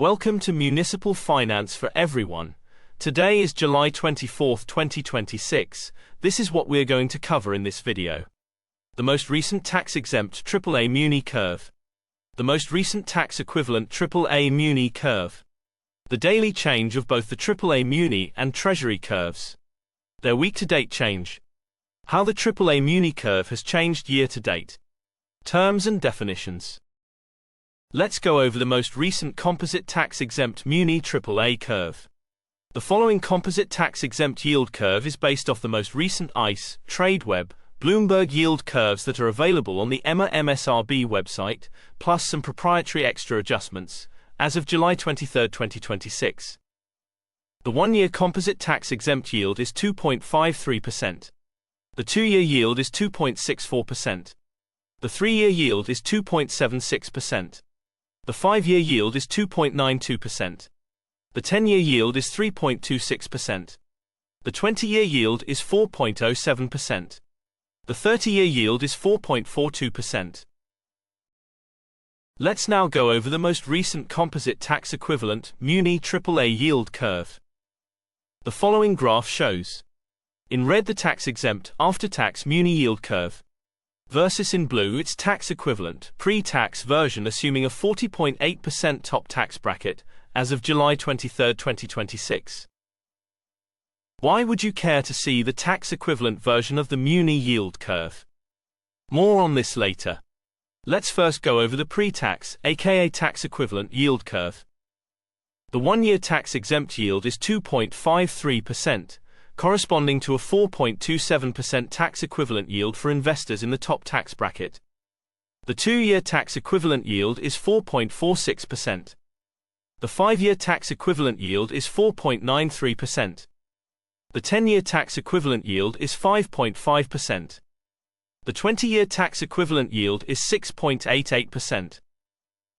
Welcome to Municipal Finance for Everyone. Today is July 24, 2026. This is what we're going to cover in this video. The most recent tax-exempt AAA Muni Curve. The most recent tax-equivalent AAA Muni Curve. The daily change of both the AAA Muni and Treasury curves. Their week-to-date change. How the AAA Muni Curve has changed year-to-date. Terms and definitions. Let's go over the most recent composite tax-exempt Muni AAA curve. The following composite tax-exempt yield curve is based off the most recent ICE, TradeWeb, Bloomberg yield curves that are available on the MSRB website, plus some proprietary extra adjustments, as of July 23, 2026. The one-year composite tax-exempt yield is 2.53%. The two-year yield is 2.64%. The three-year yield is 2.76%. The 5-year yield is 2.92%. The 10-year yield is 3.26%. The 20-year yield is 4.07%. The 30-year yield is 4.42%. Let's now go over the most recent composite tax-equivalent Muni AAA yield curve. The following graph shows, in red the tax-exempt after-tax Muni yield curve, versus in blue its tax-equivalent pre-tax version assuming a 40.8% top tax bracket as of July 23, 2026. Why would you care to see the tax-equivalent version of the Muni yield curve? More on this later. Let's first go over the pre-tax, aka tax-equivalent yield curve. The one-year tax-exempt yield is 2.53%, corresponding to a 4.27% tax-equivalent yield for investors in the top tax bracket. The two-year tax-equivalent yield is 4.46%. The 5-year tax-equivalent yield is 4.93%. The 10-year tax-equivalent yield is 5.5%. The 20-year tax-equivalent yield is 6.88%.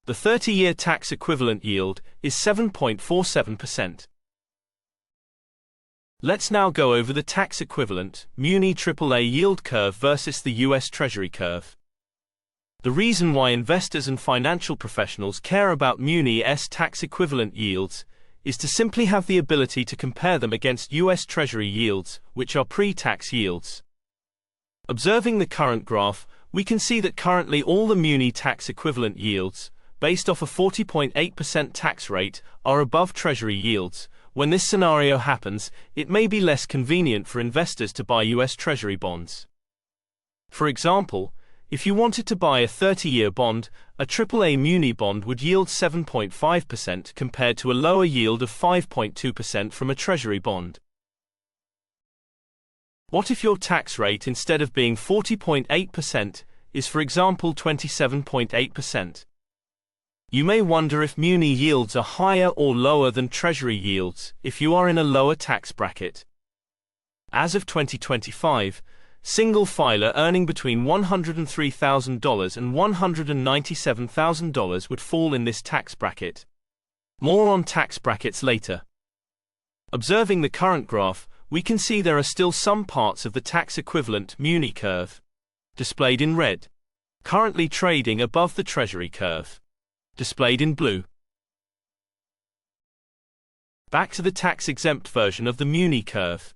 The 30-year tax-equivalent yield is 7.47%. Let's now go over the tax-equivalent Muni AAA yield curve versus the US Treasury Curve. The reason why investors and financial professionals care about Muni's tax-equivalent yields is to simply have the ability to compare them against US Treasury yields, which are pre-tax yields. Observing the current graph, we can see that currently all the Muni tax-equivalent yields, based off a 40.8% tax rate, are above Treasury yields. When this scenario happens, it may be less convenient for investors to buy US Treasury bonds. For example, if you wanted to buy a 30-year bond, a AAA Muni bond would yield 7.5% compared to a lower yield of 5.2% from a Treasury bond. What if your tax rate, instead of being 40.8%, is for example 27.8%? You may wonder if Muni yields are higher or lower than Treasury yields if you are in a lower tax bracket. As of 2025, single filer earning between $103,000 and $197,000 would fall in this tax bracket. More on tax brackets later. Observing the current graph, we can see there are still some parts of the tax-equivalent Muni curve, displayed in red, currently trading above the Treasury curve, displayed in blue. Back to the tax-exempt version of the Muni curve.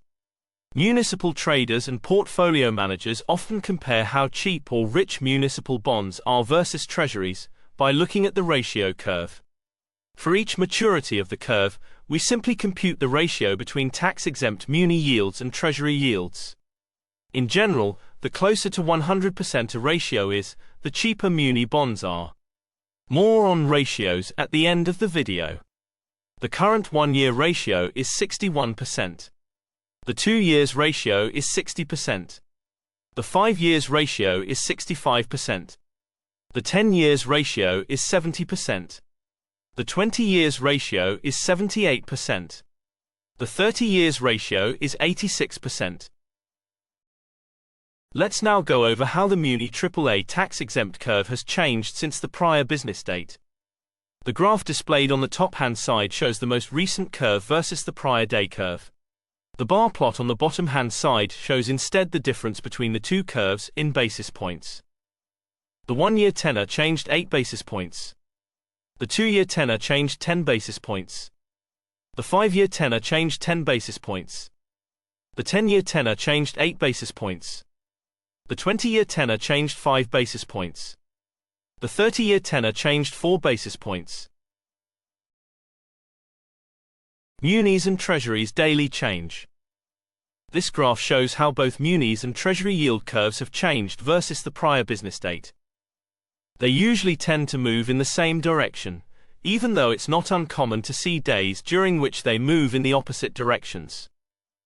Municipal traders and portfolio managers often compare how cheap or rich municipal bonds are versus treasuries by looking at the ratio curve. For each maturity of the curve, we simply compute the ratio between tax-exempt Muni yields and Treasury yields. In general, the closer to 100% a ratio is, the cheaper Muni bonds are. More on ratios at the end of the video. The current one-year ratio is 61%. The 2 years ratio is 60%. The 5 years ratio is 65%. The 10 years ratio is 70%. The 20 years ratio is 78%. The 30 years ratio is 86%. Let's now go over how the Muni AAA tax-exempt curve has changed since the prior business date. The graph displayed on the top-hand side shows the most recent curve versus the prior day curve. The bar plot on the bottom-hand side shows instead the difference between the two curves in basis points. The one-year tenor changed 8 basis points. The 2-year tenor changed 10 basis points. The 5-year tenor changed 10 basis points. The 10-year tenor changed 8 basis points. The 20-year tenor changed 5 basis points. The 30-year tenor changed 4 basis points. Munis and Treasuries daily change. This graph shows how both Munis and Treasury yield curves have changed versus the prior business date. They usually tend to move in the same direction, even though it's not uncommon to see days during which they move in the opposite directions.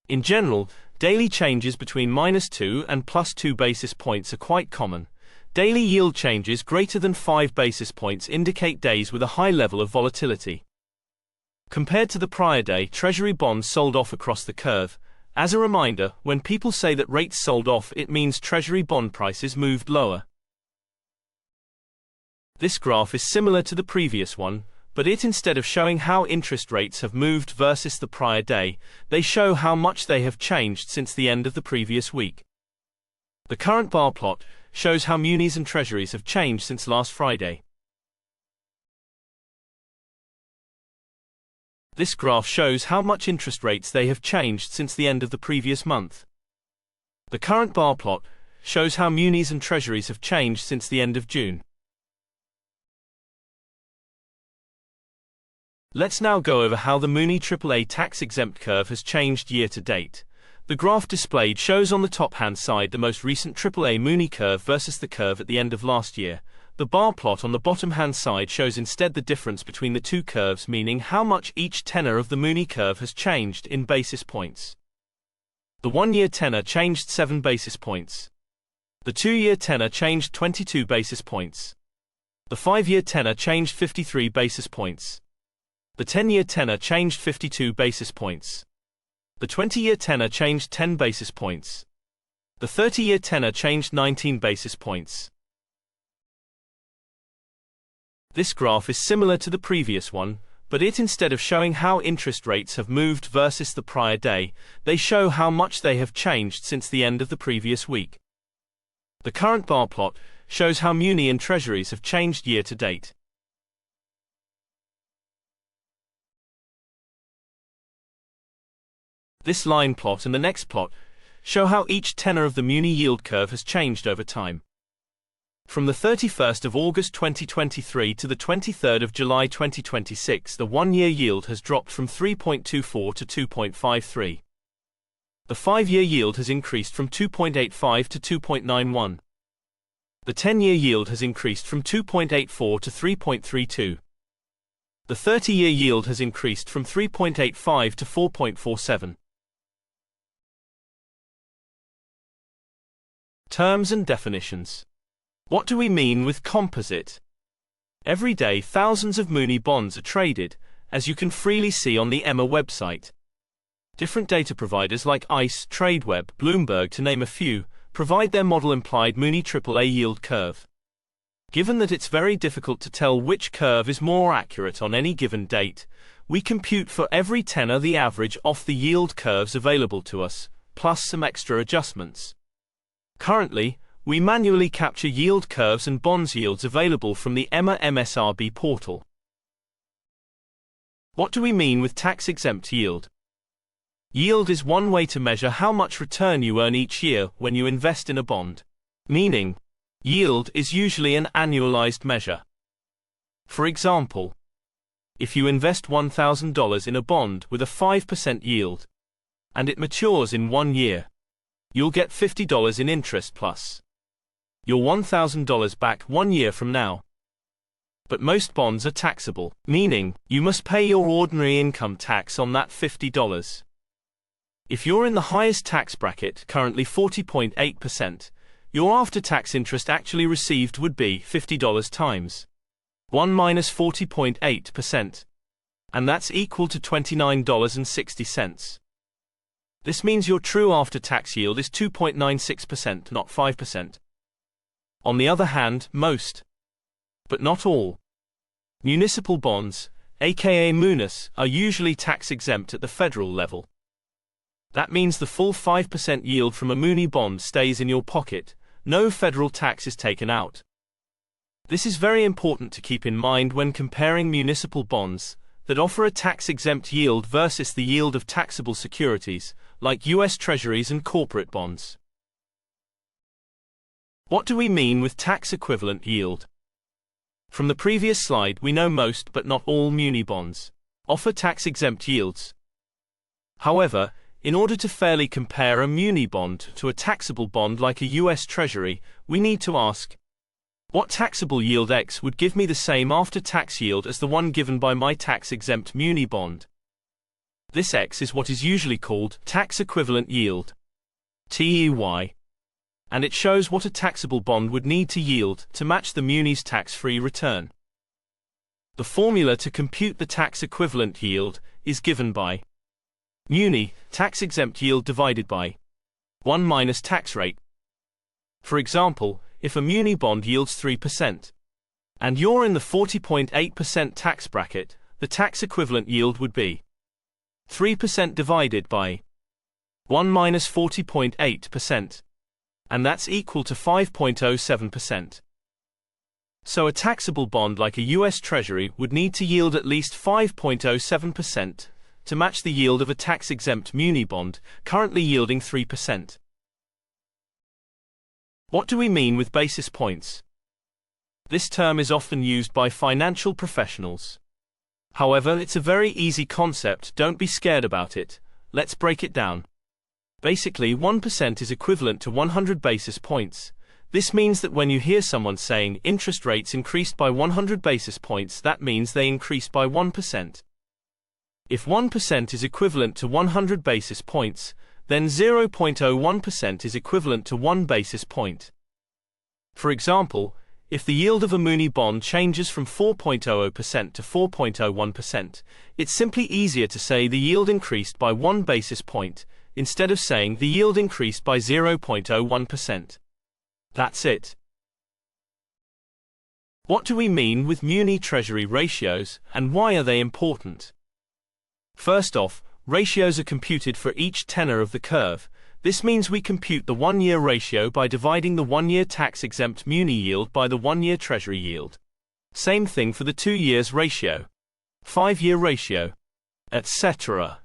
In general, daily changes between -2 and +2 basis points are quite common. Daily yield changes greater than 5 basis points indicate days with a high level of volatility. Compared to the prior day, Treasury bonds sold off across the curve. As a reminder, when people say that rates sold off, it means Treasury bond prices moved lower. This graph is similar to the previous one, but instead of showing how interest rates have moved versus the prior day, they show how much they have changed since the end of the previous week. The current bar plot shows how Munis and Treasuries have changed since last Friday. This graph shows how much interest rates they have changed since the end of the previous month. The current bar plot shows how Munis and Treasuries have changed since the end of June. Let's now go over how the Muni AAA tax-exempt curve has changed year to date. The graph displayed shows on the top-hand side the most recent AAA Muni curve versus the curve at the end of last year. The bar plot on the bottom-hand side shows instead the difference between the two curves, meaning how much each tenor of the Muni curve has changed in basis points. The 1-year tenor changed 7 basis points. The 2-year tenor changed 22 basis points. The 5-year tenor changed 53 basis points. The 10-year tenor changed 52 basis points. The 20-year tenor changed 10 basis points. The 30-year tenor changed 19 basis points. This graph is similar to the previous one, but instead of showing how interest rates have moved versus the prior day, they show how much they have changed since the end of the previous week. The current bar plot shows how Muni and Treasuries have changed year to date. This line plot and the next plot show how each tenor of the Muni yield curve has changed over time. From the 31st of August 2023 to the 23rd of July 2026, the 1-year yield has dropped from 3.24 to 2.53. The 5-year yield has increased from 2.85 to 2.91. The 10-year yield has increased from 2.84 to 3.32. The 30-year yield has increased from 3.85 to 4.47. Terms and definitions. What do we mean with composite? Every day thousands of Muni bonds are traded, as you can freely see on the EMA website. Different data providers like ICE, Tradeweb, Bloomberg to name a few, provide their model-implied Muni AAA yield curve. Given that it's very difficult to tell which curve is more accurate on any given date, we compute for every tenor the average off the yield curves available to us, plus some extra adjustments. Currently, we manually capture yield curves and bonds yields available from the EMA MSRB portal. What do we mean with tax-exempt yield? Yield is one way to measure how much return you earn each year when you invest in a bond. Meaning, yield is usually an annualized measure. For example, if you invest $1,000 in a bond with a 5% yield, and it matures in 1 year, you'll get $50 in interest plus your $1,000 back 1 year from now. But most bonds are taxable, meaning you must pay your ordinary income tax on that $50. If you're in the highest tax bracket, currently 40.8%, your after-tax interest actually received would be $50 times 1 minus 40.8%, and that's equal to $29.60. This means your true after-tax yield is 2.96%, not 5%. On the other hand, most, but not all, municipal bonds, aka Munis, are usually tax-exempt at the federal level. That means the full 5% yield from a Muni bond stays in your pocket, no federal tax is taken out. This is very important to keep in mind when comparing municipal bonds that offer a tax-exempt yield versus the yield of taxable securities, like US Treasuries and corporate bonds. What do we mean with tax-equivalent yield? From the previous slide, we know most but not all muni bonds offer tax-exempt yields. However, in order to fairly compare a muni bond to a taxable bond like a US Treasury, we need to ask, what taxable yield X would give me the same after-tax yield as the one given by my tax-exempt muni bond? This X is what is usually called tax-equivalent yield, TEY, and it shows what a taxable bond would need to yield to match the muni's tax-free return. The formula to compute the tax-equivalent yield is given by muni, tax-exempt yield divided by 1 minus tax rate. For example, if a muni bond yields 3%, and you're in the 40.8% tax bracket, the tax-equivalent yield would be 3% divided by 1 minus 40.8%, and that's equal to 5.07%. So a taxable bond like a US Treasury would need to yield at least 5.07% to match the yield of a tax-exempt muni bond, currently yielding 3%. What do we mean with basis points? This term is often used by financial professionals. However, it's a very easy concept, don't be scared about it. Let's break it down. Basically, 1% is equivalent to 100 basis points. This means that when you hear someone saying interest rates increased by 100 basis points, that means they increased by 1%. If 1% is equivalent to 100 basis points, then 0.01% is equivalent to 1 basis point. For example, if the yield of a muni bond changes from 4.00% to 4.01%, it's simply easier to say the yield increased by 1 basis point, instead of saying the yield increased by 0.01%. That's it. What do we mean with muni-treasury ratios, and why are they important? First off, ratios are computed for each tenor of the curve. This means we compute the 1-year ratio by dividing the 1-year tax-exempt muni yield by the 1-year treasury yield. Same thing for the 2 years ratio, 5-year ratio, etc.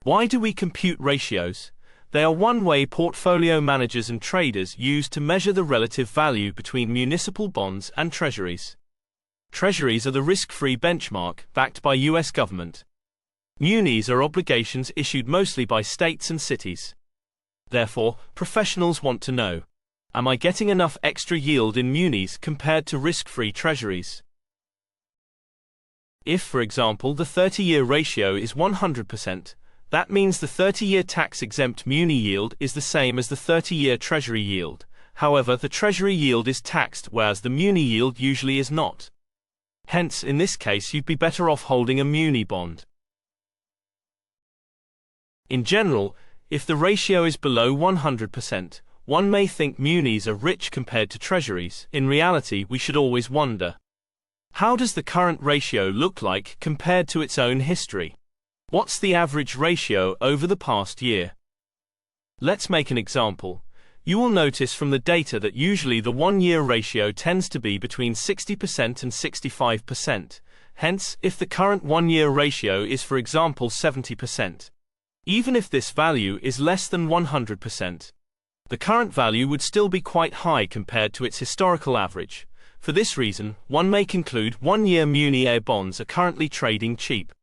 Why do we compute ratios? They are one way portfolio managers and traders use to measure the relative value between municipal bonds and treasuries. Treasuries are the risk-free benchmark, backed by US government. Munis are obligations issued mostly by states and cities. Therefore, professionals want to know, am I getting enough extra yield in munis compared to risk-free treasuries? If, for example, the 30-year ratio is 100%, that means the 30-year tax-exempt muni yield is the same as the 30-year treasury yield. However, the treasury yield is taxed, whereas the muni yield usually is not. Hence, in this case, you'd be better off holding a muni bond. In general, if the ratio is below 100%, one may think munis are rich compared to treasuries. In reality, we should always wonder, how does the current ratio look like compared to its own history? What's the average ratio over the past year? Let's make an example. You will notice from the data that usually the 1-year ratio tends to be between 60% and 65%. Hence, if the current 1-year ratio is, for example, 70%, even if this value is less than 100%, the current value would still be quite high compared to its historical average. For this reason, one may conclude 1-year muni bonds are currently trading cheap.